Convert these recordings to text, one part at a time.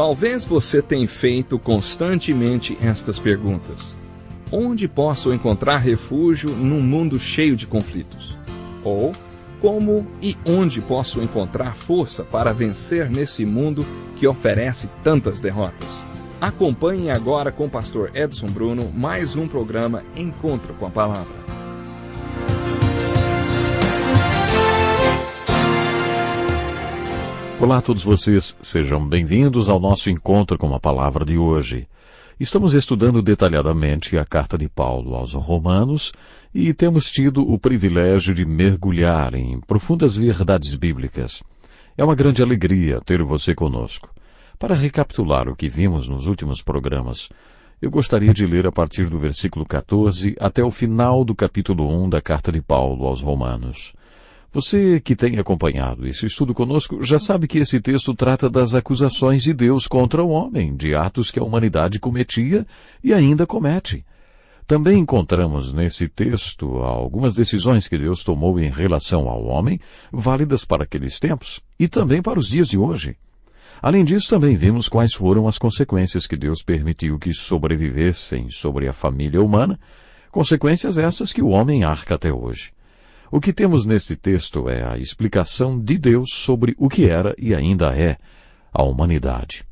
Talvez você tenha feito constantemente estas perguntas. Onde posso encontrar refúgio num mundo cheio de conflitos? Ou, como e onde posso encontrar força para vencer nesse mundo que oferece tantas derrotas? Acompanhe agora com o pastor Edson Bruno mais um programa Encontro com a Palavra. Olá a todos vocês, sejam bem-vindos ao nosso Encontro com a Palavra de hoje. Estamos estudando detalhadamente a carta de Paulo aos Romanos e temos tido o privilégio de mergulhar em profundas verdades bíblicas. É uma grande alegria ter você conosco. Para recapitular o que vimos nos últimos programas, eu gostaria de ler a partir do versículo 14 até o final do capítulo 1 da carta de Paulo aos Romanos. Você que tem acompanhado esse estudo conosco já sabe que esse texto trata das acusações de Deus contra o homem, de atos que a humanidade cometia e ainda comete. Também encontramos nesse texto algumas decisões que Deus tomou em relação ao homem, válidas para aqueles tempos e também para os dias de hoje. Além disso, também vimos quais foram as consequências que Deus permitiu que sobrevivessem sobre a família humana, consequências essas que o homem arca até hoje. O que temos nesse texto é a explicação de Deus sobre o que era e ainda é a humanidade.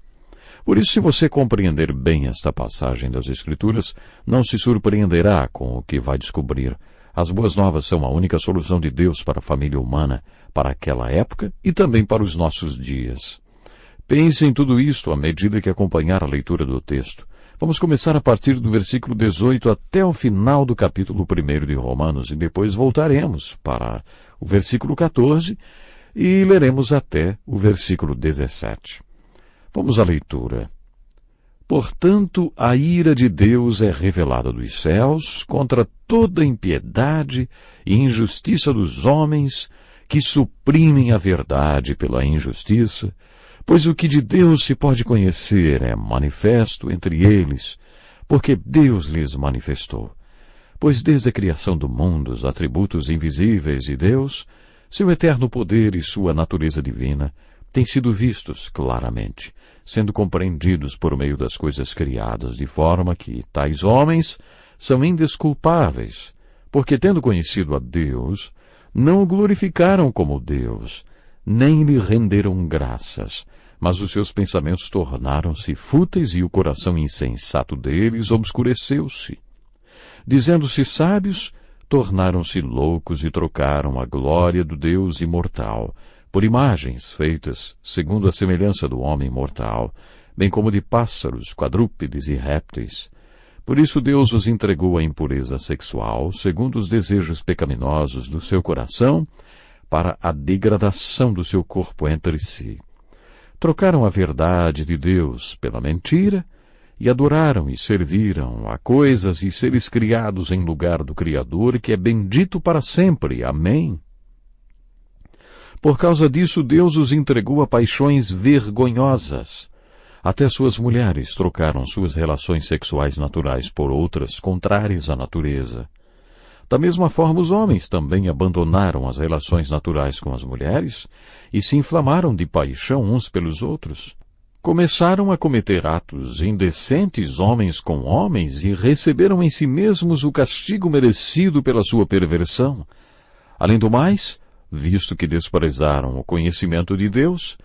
Por isso, se você compreender bem esta passagem das Escrituras, não se surpreenderá com o que vai descobrir. As boas novas são a única solução de Deus para a família humana, para aquela época e também para os nossos dias. Pense em tudo isto à medida que acompanhar a leitura do texto. Vamos começar a partir do versículo 18 até o final do capítulo 1 de Romanos e depois voltaremos para o versículo 14 e leremos até o versículo 17. Vamos à leitura. Portanto, a ira de Deus é revelada dos céus contra toda impiedade e injustiça dos homens que suprimem a verdade pela injustiça, pois o que de Deus se pode conhecer é manifesto entre eles, porque Deus lhes manifestou. Pois desde a criação do mundo, os atributos invisíveis de Deus, seu eterno poder e sua natureza divina, têm sido vistos claramente, sendo compreendidos por meio das coisas criadas, de forma que tais homens são indesculpáveis, porque tendo conhecido a Deus, não o glorificaram como Deus, nem lhe renderam graças, mas os seus pensamentos tornaram-se fúteis e o coração insensato deles obscureceu-se. Dizendo-se sábios, tornaram-se loucos e trocaram a glória do Deus imortal por imagens feitas segundo a semelhança do homem mortal, bem como de pássaros, quadrúpedes e répteis. Por isso Deus os entregou à impureza sexual, segundo os desejos pecaminosos do seu coração, para a degradação do seu corpo entre si. Trocaram a verdade de Deus pela mentira e adoraram e serviram a coisas e seres criados em lugar do Criador, que é bendito para sempre. Amém. Por causa disso, Deus os entregou a paixões vergonhosas. Até suas mulheres trocaram suas relações sexuais naturais por outras contrárias à natureza. Da mesma forma, os homens também abandonaram as relações naturais com as mulheres e se inflamaram de paixão uns pelos outros. Começaram a cometer atos indecentes homens com homens e receberam em si mesmos o castigo merecido pela sua perversão. Além do mais, visto que desprezaram o conhecimento de Deus,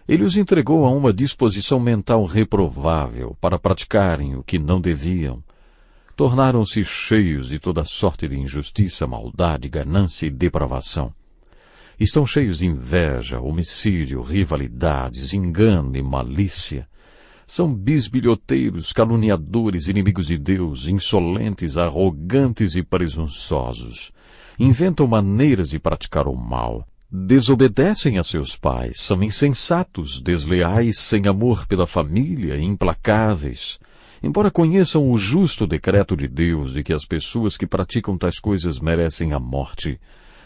ele os entregou a uma disposição mental reprovável para praticarem o que não deviam. Tornaram-se cheios de toda sorte de injustiça, maldade, ganância e depravação. Estão cheios de inveja, homicídio, rivalidades, engano e malícia. São bisbilhoteiros, caluniadores, inimigos de Deus, insolentes, arrogantes e presunçosos. Inventam maneiras de praticar o mal. Desobedecem a seus pais, são insensatos, desleais, sem amor pela família, implacáveis. Embora conheçam o justo decreto de Deus de que as pessoas que praticam tais coisas merecem a morte,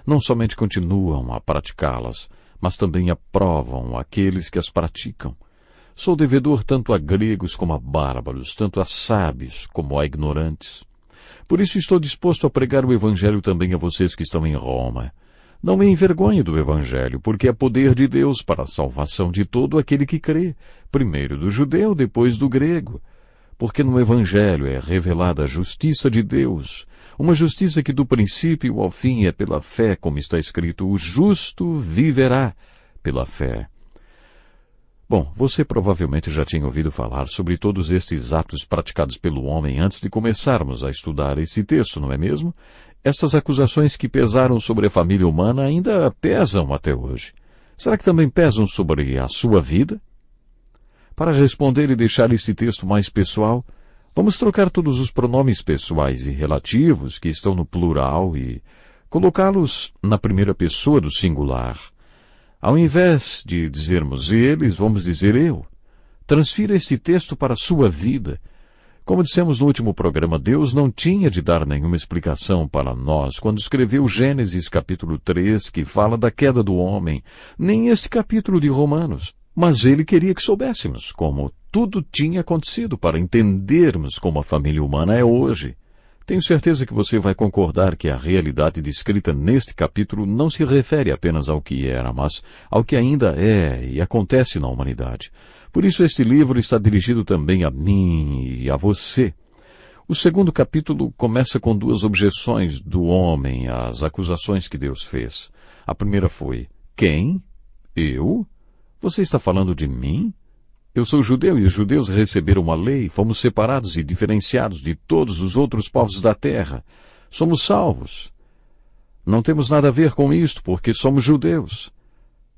não somente continuam a praticá-las, mas também aprovam aqueles que as praticam. Sou devedor tanto a gregos como a bárbaros, tanto a sábios como a ignorantes. Por isso estou disposto a pregar o Evangelho também a vocês que estão em Roma. Não me envergonhe do Evangelho, porque é poder de Deus para a salvação de todo aquele que crê, primeiro do judeu, depois do grego. Porque no Evangelho é revelada a justiça de Deus, uma justiça que do princípio ao fim é pela fé, como está escrito, o justo viverá pela fé. Bom, você provavelmente já tinha ouvido falar sobre todos estes atos praticados pelo homem antes de começarmos a estudar esse texto, não é mesmo? Estas acusações que pesaram sobre a família humana ainda pesam até hoje. Será que também pesam sobre a sua vida? Para responder e deixar esse texto mais pessoal, vamos trocar todos os pronomes pessoais e relativos que estão no plural e colocá-los na primeira pessoa do singular. Ao invés de dizermos eles, vamos dizer eu. Transfira este texto para a sua vida. Como dissemos no último programa, Deus não tinha de dar nenhuma explicação para nós quando escreveu Gênesis capítulo 3, que fala da queda do homem, nem este capítulo de Romanos. Mas ele queria que soubéssemos como tudo tinha acontecido para entendermos como a família humana é hoje. Tenho certeza que você vai concordar que a realidade descrita neste capítulo não se refere apenas ao que era, mas ao que ainda é e acontece na humanidade. Por isso este livro está dirigido também a mim e a você. O segundo capítulo começa com duas objeções do homem às acusações que Deus fez. A primeira foi: quem? Eu? Você está falando de mim? Eu sou judeu e os judeus receberam uma lei, fomos separados e diferenciados de todos os outros povos da terra. Somos salvos. Não temos nada a ver com isto, porque somos judeus.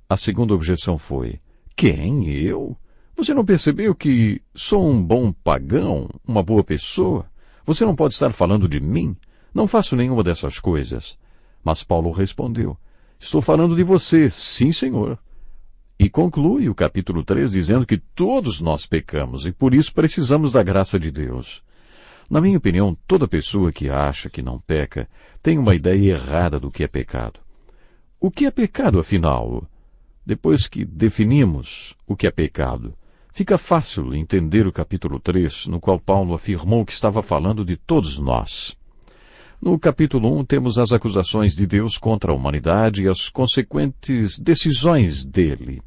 A segunda objeção foi: quem? Eu? Você não percebeu que sou um bom pagão, uma boa pessoa? Você não pode estar falando de mim? Não faço nenhuma dessas coisas. Mas Paulo respondeu: estou falando de você, sim, Senhor. E conclui o capítulo 3 dizendo que todos nós pecamos e por isso precisamos da graça de Deus. Na minha opinião, toda pessoa que acha que não peca tem uma ideia errada do que é pecado. O que é pecado, afinal? Depois que definimos o que é pecado, fica fácil entender o capítulo 3, no qual Paulo afirmou que estava falando de todos nós. No capítulo 1 temos as acusações de Deus contra a humanidade e as consequentes decisões dele.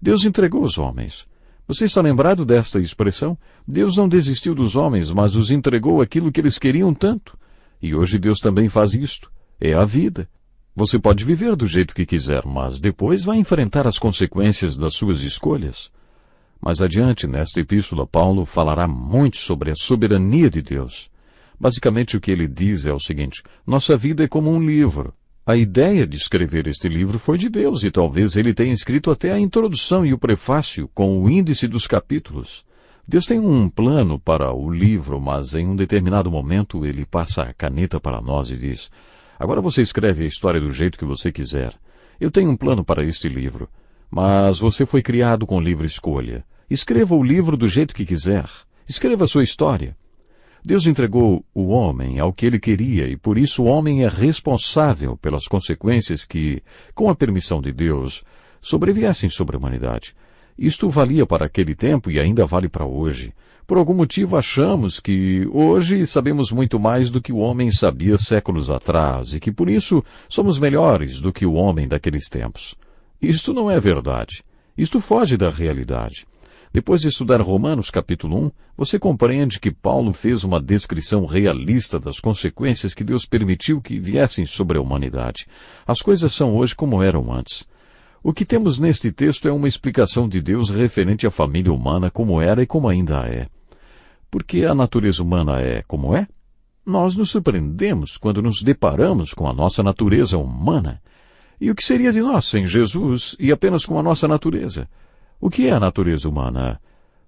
Deus entregou os homens. Você está lembrado desta expressão? Deus não desistiu dos homens, mas os entregou aquilo que eles queriam tanto. E hoje Deus também faz isto. É a vida. Você pode viver do jeito que quiser, mas depois vai enfrentar as consequências das suas escolhas. Mais adiante, nesta epístola, Paulo falará muito sobre a soberania de Deus. Basicamente o que ele diz é o seguinte: nossa vida é como um livro. A ideia de escrever este livro foi de Deus e talvez ele tenha escrito até a introdução e o prefácio com o índice dos capítulos. Deus tem um plano para o livro, mas em um determinado momento ele passa a caneta para nós e diz: agora você escreve a história do jeito que você quiser. Eu tenho um plano para este livro, mas você foi criado com livre escolha. Escreva o livro do jeito que quiser. Escreva a sua história. Deus entregou o homem ao que ele queria e por isso o homem é responsável pelas consequências que, com a permissão de Deus, sobreviessem sobre a humanidade. Isto valia para aquele tempo e ainda vale para hoje. Por algum motivo achamos que hoje sabemos muito mais do que o homem sabia séculos atrás e que por isso somos melhores do que o homem daqueles tempos. Isto não é verdade. Isto foge da realidade. Depois de estudar Romanos capítulo 1, você compreende que Paulo fez uma descrição realista das consequências que Deus permitiu que viessem sobre a humanidade. As coisas são hoje como eram antes. O que temos neste texto é uma explicação de Deus referente à família humana como era e como ainda é. Por que a natureza humana é como é? Nós nos surpreendemos quando nos deparamos com a nossa natureza humana. E o que seria de nós sem Jesus e apenas com a nossa natureza? O que é a natureza humana?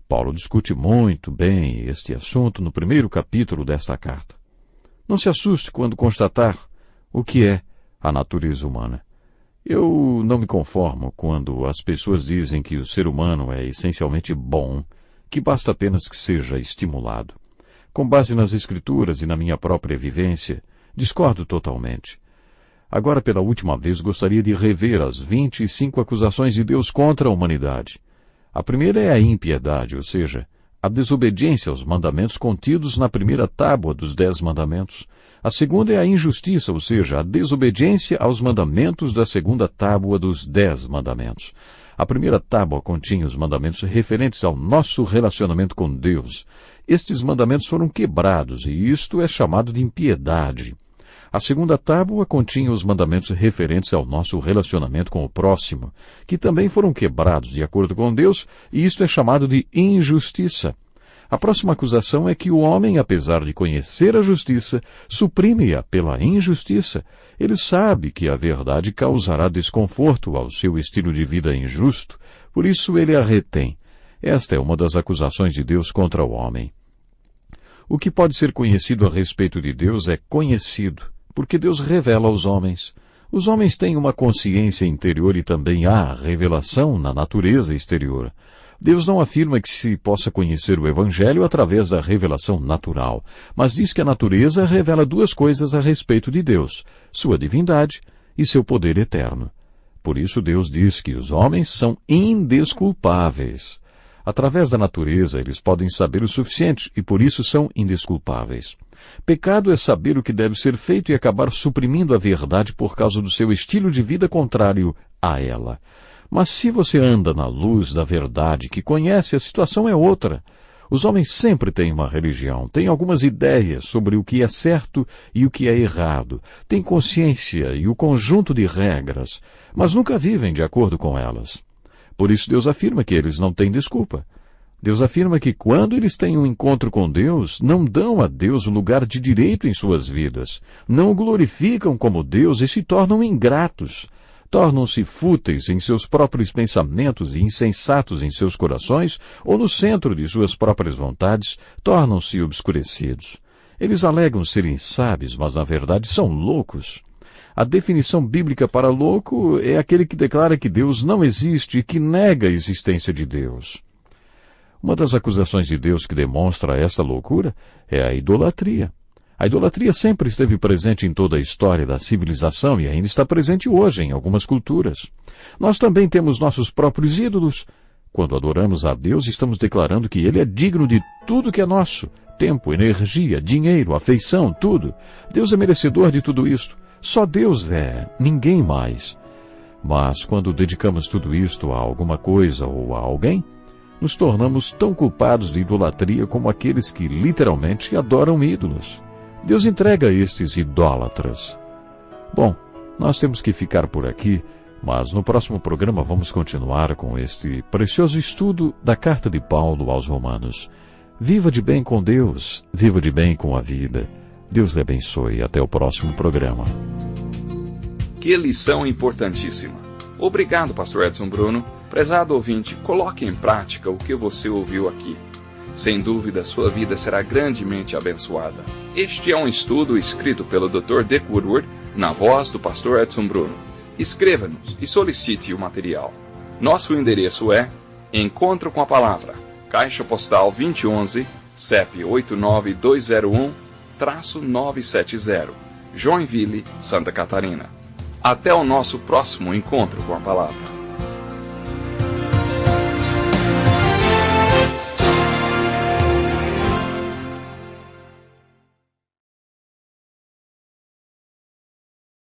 Paulo discute muito bem este assunto no primeiro capítulo desta carta. Não se assuste quando constatar o que é a natureza humana. Eu não me conformo quando as pessoas dizem que o ser humano é essencialmente bom, que basta apenas que seja estimulado. Com base nas Escrituras e na minha própria vivência, discordo totalmente. Agora, pela última vez, gostaria de rever as 25 acusações de Deus contra a humanidade. A primeira é a impiedade, ou seja, a desobediência aos mandamentos contidos na primeira tábua dos 10 mandamentos. A segunda é a injustiça, ou seja, a desobediência aos mandamentos da segunda tábua dos 10 mandamentos. A primeira tábua continha os mandamentos referentes ao nosso relacionamento com Deus. Estes mandamentos foram quebrados, e isto é chamado de impiedade. A segunda tábua continha os mandamentos referentes ao nosso relacionamento com o próximo, que também foram quebrados de acordo com Deus, e isto é chamado de injustiça. A próxima acusação é que o homem, apesar de conhecer a justiça, suprime-a pela injustiça. Ele sabe que a verdade causará desconforto ao seu estilo de vida injusto, por isso ele a retém. Esta é uma das acusações de Deus contra o homem. O que pode ser conhecido a respeito de Deus é conhecido, porque Deus revela aos homens. Os homens têm uma consciência interior e também há revelação na natureza exterior. Deus não afirma que se possa conhecer o Evangelho através da revelação natural, mas diz que a natureza revela duas coisas a respeito de Deus, sua divindade e seu poder eterno. Por isso Deus diz que os homens são indesculpáveis. Através da natureza eles podem saber o suficiente e por isso são indesculpáveis. Pecado é saber o que deve ser feito e acabar suprimindo a verdade por causa do seu estilo de vida contrário a ela. Mas se você anda na luz da verdade que conhece, a situação é outra. Os homens sempre têm uma religião, têm algumas ideias sobre o que é certo e o que é errado, têm consciência e o conjunto de regras, mas nunca vivem de acordo com elas. Por isso Deus afirma que eles não têm desculpa. Deus afirma que quando eles têm um encontro com Deus, não dão a Deus o lugar de direito em suas vidas, não o glorificam como Deus e se tornam ingratos. Tornam-se fúteis em seus próprios pensamentos e insensatos em seus corações, ou no centro de suas próprias vontades, tornam-se obscurecidos. Eles alegam serem sábios, mas na verdade são loucos. A definição bíblica para louco é aquele que declara que Deus não existe e que nega a existência de Deus. Uma das acusações de Deus que demonstra essa loucura é a idolatria. A idolatria sempre esteve presente em toda a história da civilização e ainda está presente hoje em algumas culturas. Nós também temos nossos próprios ídolos. Quando adoramos a Deus, estamos declarando que Ele é digno de tudo que é nosso. Tempo, energia, dinheiro, afeição, tudo. Deus é merecedor de tudo isto. Só Deus é, ninguém mais. Mas quando dedicamos tudo isto a alguma coisa ou a alguém, nos tornamos tão culpados de idolatria como aqueles que literalmente adoram ídolos. Deus entrega estes idólatras. Bom, nós temos que ficar por aqui, mas no próximo programa vamos continuar com este precioso estudo da carta de Paulo aos Romanos. Viva de bem com Deus, viva de bem com a vida. Deus lhe abençoe. Até o próximo programa. Que lição importantíssima. Obrigado, Pastor Edson Bruno. Prezado ouvinte, coloque em prática o que você ouviu aqui. Sem dúvida, sua vida será grandemente abençoada. Este é um estudo escrito pelo Dr. Dick Woodward, na voz do Pastor Edson Bruno. Escreva-nos e solicite o material. Nosso endereço é Encontro com a Palavra, Caixa Postal 2011, CEP 89201-970, Joinville, Santa Catarina. Até o nosso próximo Encontro com a Palavra.